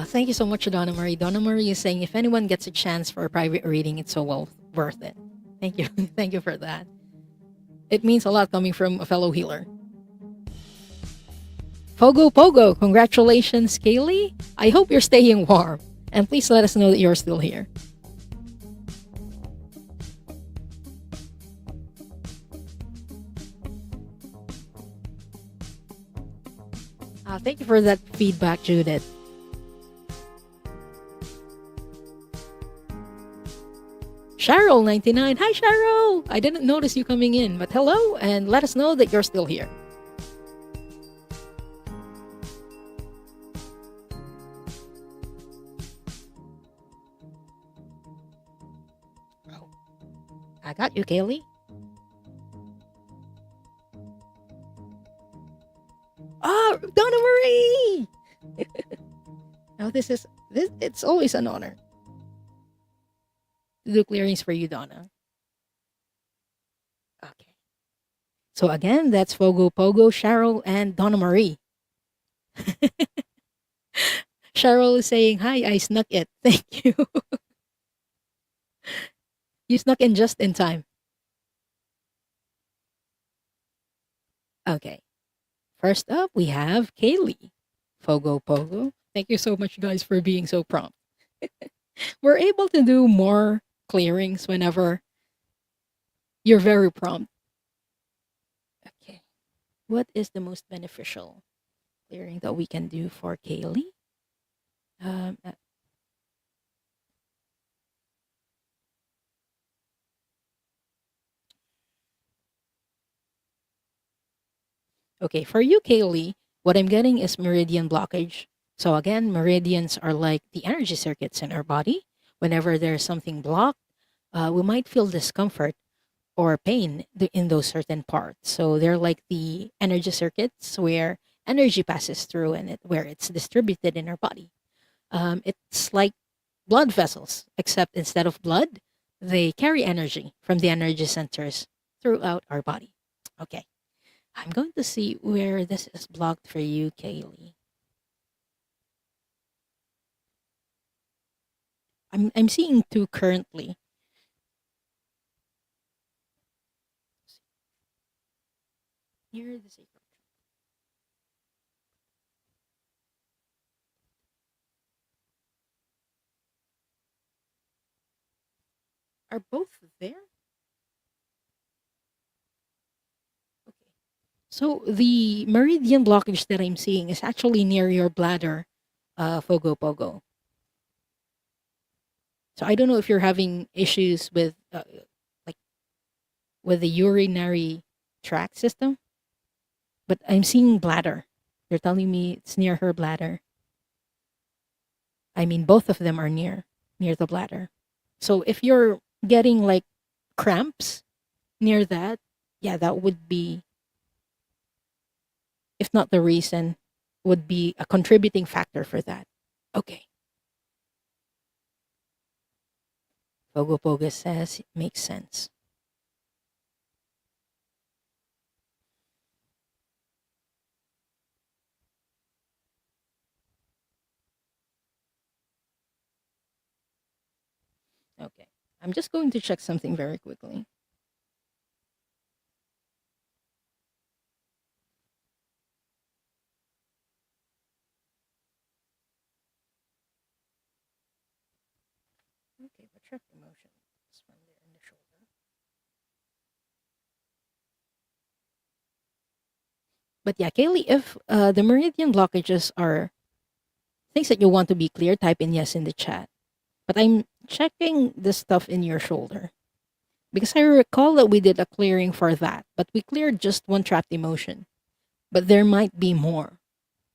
[SPEAKER 1] Thank you so much, Donna Marie. Donna Marie is saying if anyone gets a chance for a private reading, it's so well worth it. Thank you. Thank you for that. It means a lot coming from a fellow healer. Pogo Pogo, congratulations, Kaylee. I hope you're staying warm. And please let us know that you're still here. Thank you for that feedback, Judith. Cheryl99. Hi, Cheryl. I didn't notice you coming in, but hello, and let us know that you're still here. Oh, I got you, Kaylee. Oh, Donna Marie. Now this. It's always an honor to do clearings for you, Donna. Okay. So again, that's Fogo Pogo, Cheryl, and Donna Marie. Cheryl is saying, hi, I snuck it. Thank you. You snuck in just in time. Okay. First up, we have Kaylee. Fogo Pogo. Thank you so much, guys, for being so prompt. We're able to do more clearings whenever you're very prompt. Okay. What is the most beneficial clearing that we can do for Kaylee? Um, uh, okay, for you, Kaylee, what I'm getting is meridian blockage. So again, meridians are like the energy circuits in our body. Whenever there's something blocked, we might feel discomfort or pain in those certain parts. So they're like the energy circuits where energy passes through and where it's distributed in our body. It's like blood vessels, except instead of blood, they carry energy from the energy centers throughout our body. Okay, I'm going to see where this is blocked for you, Kaylee. I'm seeing two currently. Near the sacral. Are both there? Okay. So the meridian blockage that I'm seeing is actually near your bladder, Fogo Pogo. So I don't know if you're having issues with like with the urinary tract system, but I'm seeing bladder. They're telling me it's near her bladder. I mean, both of them are near the bladder. So if you're getting like cramps near that, yeah, that would be, if not the reason, would be a contributing factor for that. Okay. Pogo Pogo says it makes sense. Okay. I'm just going to check something very quickly. Okay, but check emotions when they're in the shoulder. But yeah, Kaylee, if the meridian blockages are things that you want to be clear, type in yes in the chat. But I'm checking the stuff in your shoulder because I recall that we did a clearing for that, but we cleared just one trapped emotion. But there might be more.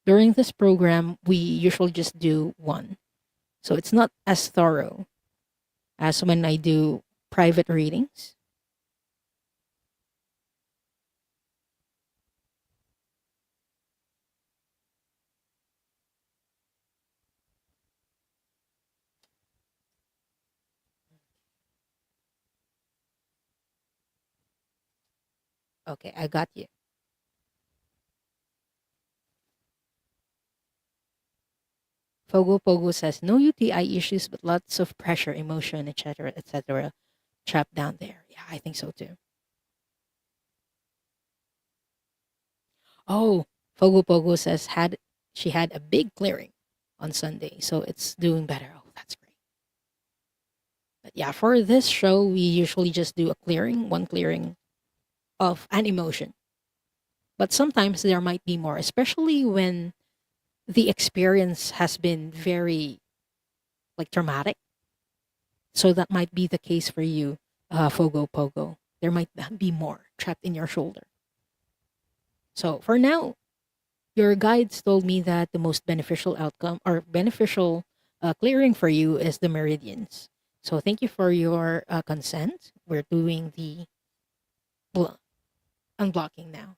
[SPEAKER 1] During this program, we usually just do one. So it's not as thorough as when I do private readings. Okay, I got you. Fogo Pogo says no UTI issues, but lots of pressure, emotion, etc., trapped down there. Yeah, I think so too. Oh, Fogo Pogo says she had a big clearing on Sunday, so it's doing better. Oh, that's great. But yeah, for this show, we usually just do a clearing, one clearing of an emotion. But sometimes there might be more, especially when the experience has been very like traumatic. So that might be the case for you, Fogo Pogo. There might be more trapped in your shoulder. So for now, your guides told me that the most beneficial outcome or beneficial clearing for you is the meridians. So thank you for your consent. We're doing the bl- unblocking now.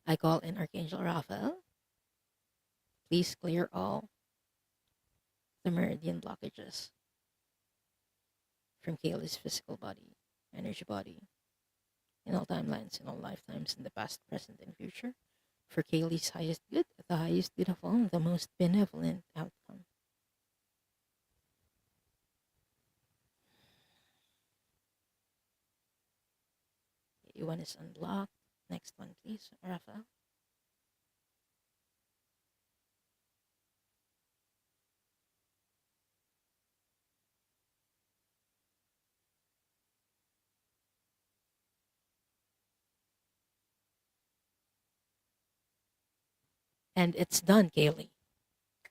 [SPEAKER 1] I call in Archangel Raphael. Please clear all the meridian blockages from Kaylee's physical body, energy body, in all timelines, in all lifetimes, in the past, present, and future. For Kaylee's highest good, the highest good of all, the most benevolent outcome. One is unblocked. Next one, please, Rafael. And it's done, Kaylee.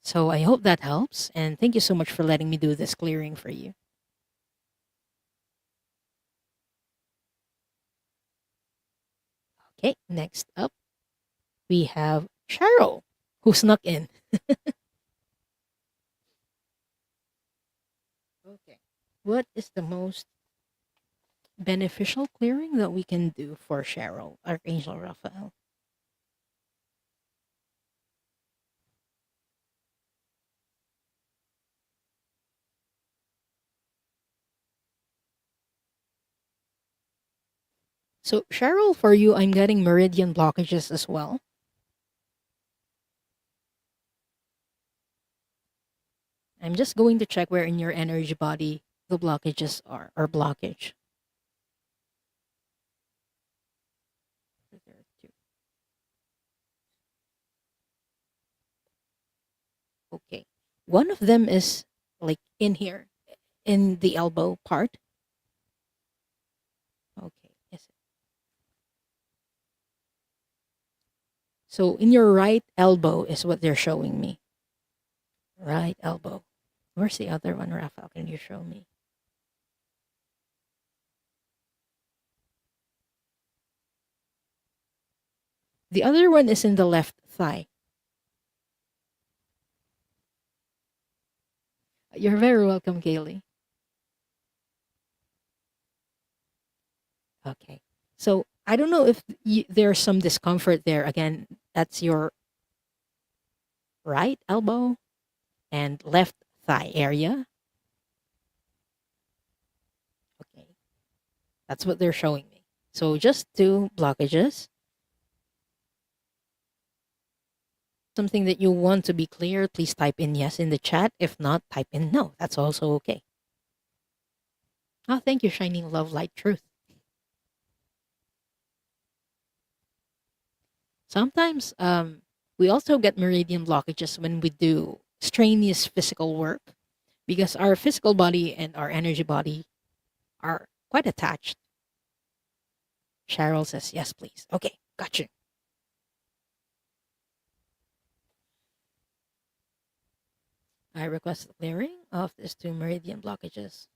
[SPEAKER 1] So I hope that helps. And thank you so much for letting me do this clearing for you. Okay, next up, we have Cheryl, who snuck in. Okay. What is the most beneficial clearing that we can do for Cheryl, Archangel Raphael? So, Cheryl, for you, I'm getting meridian blockages as well. I'm just going to check where in your energy body the blockages are, or blockage. There are two. Okay. One of them is like in here, in the elbow part. Okay. Yes. So in your right elbow is what they're showing me. Right elbow. Where's the other one, Rafael? Can you show me? The other one is in the left thigh. You're very welcome, Kaylee. Okay. So I don't know if there's some discomfort there. Again, that's your right elbow and left thigh area. Okay. That's what they're showing me. So just two blockages. Something that you want to be clear, please type in yes in the chat. If not, type in no. That's also okay. Oh, thank you, Shining Love, Light, Truth. Sometimes we also get meridian blockages when we do strenuous physical work because our physical body and our energy body are quite attached. Cheryl says, yes, please. Okay, got you. I request the clearing of these two meridian blockages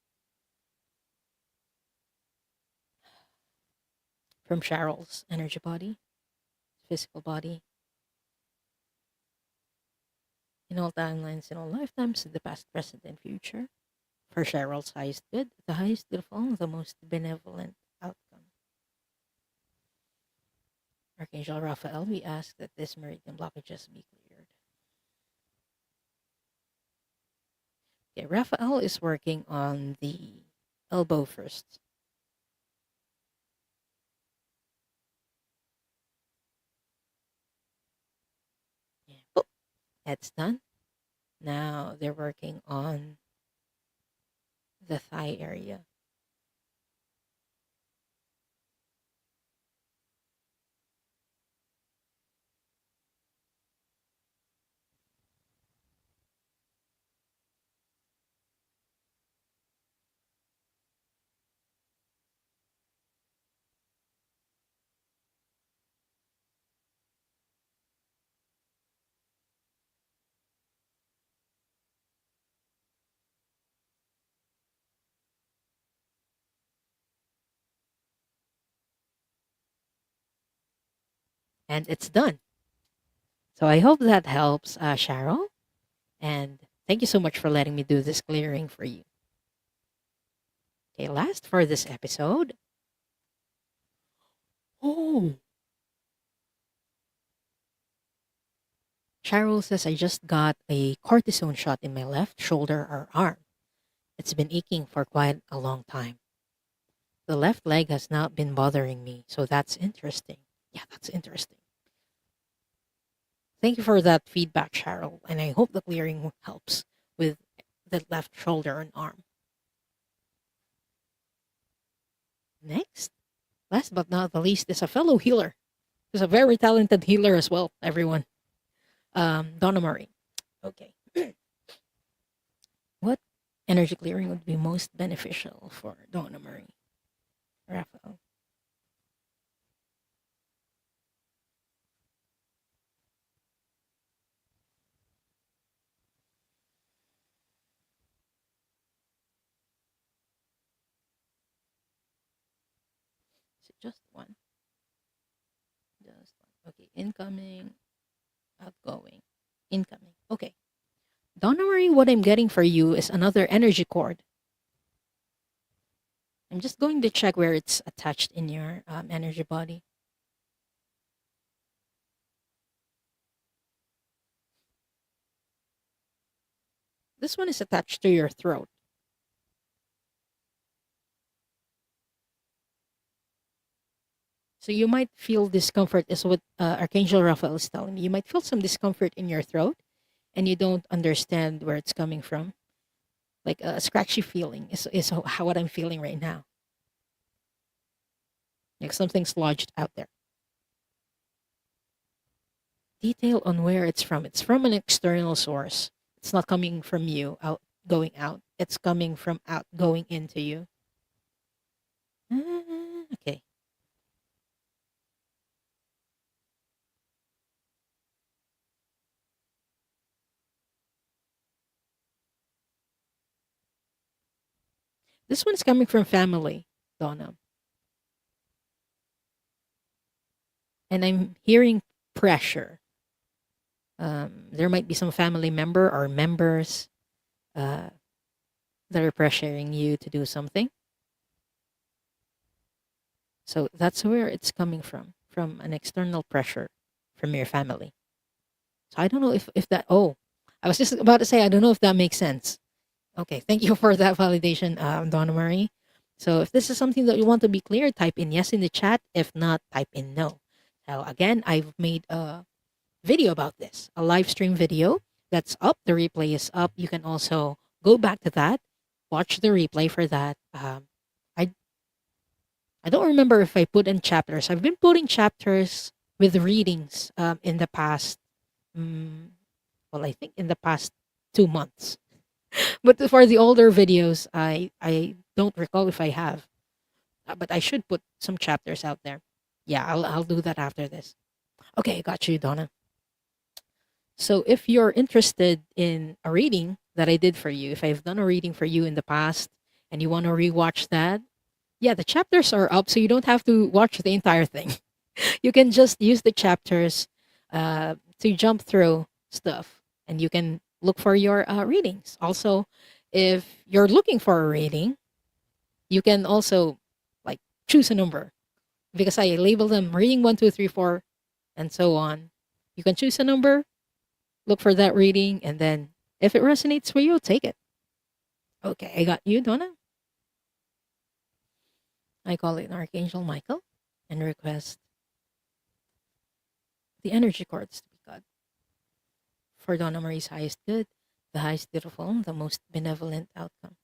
[SPEAKER 1] from Cheryl's energy body, physical body, in all timelines, in all lifetimes, in the past, present, and future. For Cheryl's highest good, the highest beautiful, the most benevolent outcome. Archangel Raphael, we ask that this meridian blockages be cleared. Okay, Raphael is working on the elbow first. Yeah. Oh, that's done. Now they're working on the thigh area. And it's done. So I hope that helps, Cheryl. And thank you so much for letting me do this clearing for you. Okay, last for this episode. Oh, Cheryl says, I just got a cortisone shot in my left shoulder or arm. It's been aching for quite a long time. The left leg has not been bothering me, so that's interesting. Yeah, that's interesting. Thank you for that feedback, Cheryl, and I hope the clearing helps with the left shoulder and arm. Next, last but not the least, is a fellow healer. She's a very talented healer as well, everyone. Donna Marie. Okay. What energy clearing would be most beneficial for Donna Marie? Raphael. Is it just one? Just one. Okay. Incoming, outgoing, incoming. Okay. Donna Marie, what I'm getting for you is another energy cord. I'm just going to check where it's attached in your energy body. This one is attached to your throat. So you might feel discomfort, is what Archangel Raphael is telling me. You might feel some discomfort in your throat and you don't understand where it's coming from. Like a scratchy feeling is how what I'm feeling right now. Like something's lodged out there. Detail on where it's from. It's from an external source. It's not coming from you out going out. It's coming from out going into you. Okay. This one's coming from family, Donna. And I'm hearing pressure. There might be some family member or members uh, that are pressuring you to do something. So that's where it's coming from an external pressure from your family. So I don't know if that, oh, I was just about to say, I don't know if that makes sense. Okay, thank you for that validation, Donna Marie. So if this is something that you want to be clear, type in yes in the chat. If not, type in no. So again, I've made a video about this, a live stream video that's up. The replay is up. You can also go back to that, watch the replay for that. I I don't remember if I put in chapters. I've been putting chapters with readings in the past. Mm, well, I think in the past 2 months. But for the older videos, I don't recall if I have. But I should put some chapters out there. Yeah, I'll do that after this. Okay, got you, Donna. So if you're interested in a reading that I did for you, if I've done a reading for you in the past and you want to rewatch that, yeah, the chapters are up, so you don't have to watch the entire thing. You can just use the chapters to jump through stuff, and you can look for your readings. Also, if you're looking for a reading, you can also like choose a number because I label them reading 1, 2, 3, 4, and so on. You can choose a number, look for that reading, and then if it resonates for you, take it. Okay, I got you, Donna. I call it Archangel Michael and request the energy cords to be cut for Donna Marie's highest good, the highest beautiful, the most benevolent outcome.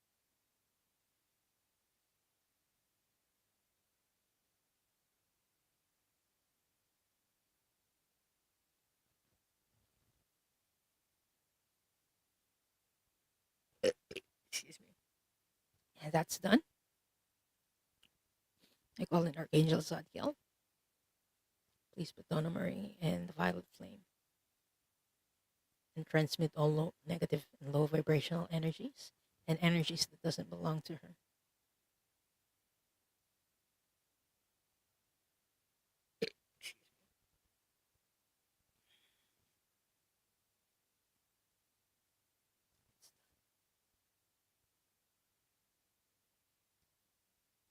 [SPEAKER 1] Excuse me. And that's done. I call in Archangel Zadkiel. Please put Donna Marie and the violet flame and transmit all low, negative and low vibrational energies and energies that doesn't belong to her.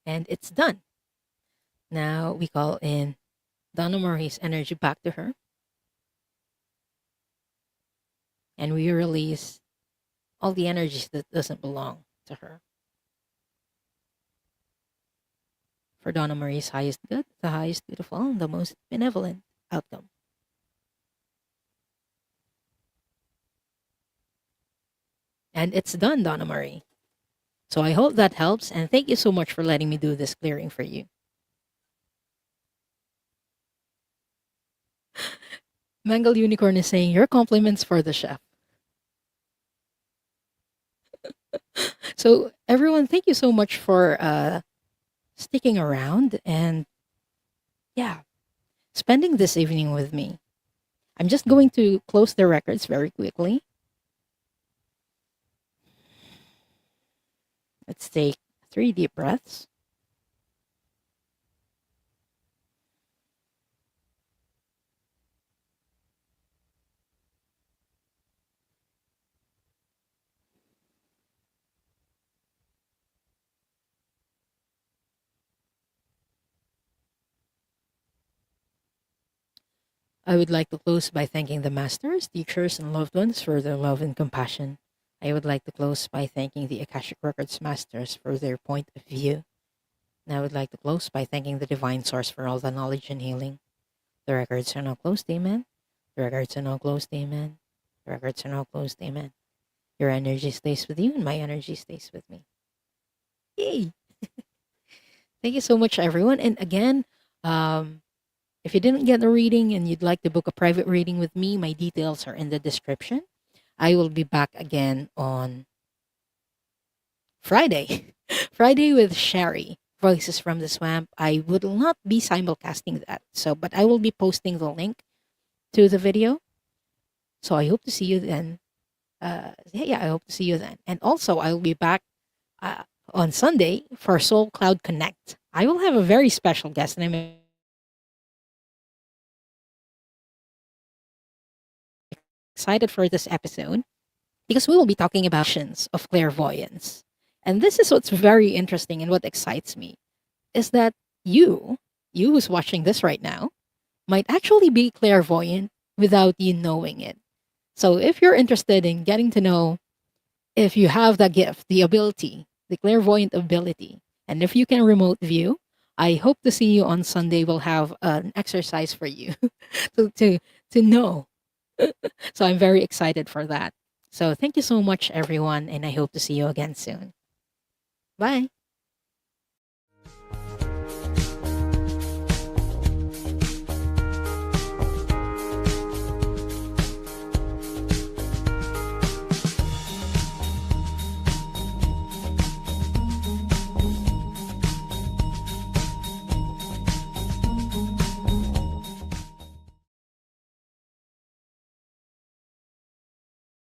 [SPEAKER 1] And it's done. Now we call in Donna Marie's energy back to her. And we release all the energies that doesn't belong to her. For Donna Marie's highest good, the highest beautiful, and the most benevolent outcome. And it's done, Donna Marie. So I hope that helps. And thank you so much for letting me do this clearing for you. Mangle Unicorn is saying your compliments for the chef. So everyone, thank you so much for sticking around and yeah, spending this evening with me. I'm just going to close the records very quickly. Let's take 3 deep breaths. I would like to close by thanking the masters, teachers, and loved ones for their love and compassion. I would like to close by thanking the Akashic Records masters for their point of view. And I would like to close by thanking the divine source for all the knowledge and healing. The records are now closed, amen. The records are now closed, amen. The records are now closed, amen. Your energy stays with you and my energy stays with me. Yay! Thank you so much, everyone. And again, um, if you didn't get the reading and you'd like to book a private reading with me, my details are in the description. I will be back again on Friday. Friday with Sherry, Voices from the Swamp. I will not be simulcasting that. So, but I will be posting the link to the video. So I hope to see you then. I hope to see you then. And also, I will be back on Sunday for Soul Cloud Connect. I will have a very special guest, and I'm excited for this episode because we will be talking about visions of clairvoyance. And this is what's very interesting and what excites me is that you who's watching this right now, might actually be clairvoyant without you knowing it. So if you're interested in getting to know if you have the gift, the ability, the clairvoyant ability, and if you can remote view, I hope to see you on Sunday. We'll have an exercise for you to know. So I'm very excited for that. So thank you so much, everyone, and I hope to see you again soon. Bye.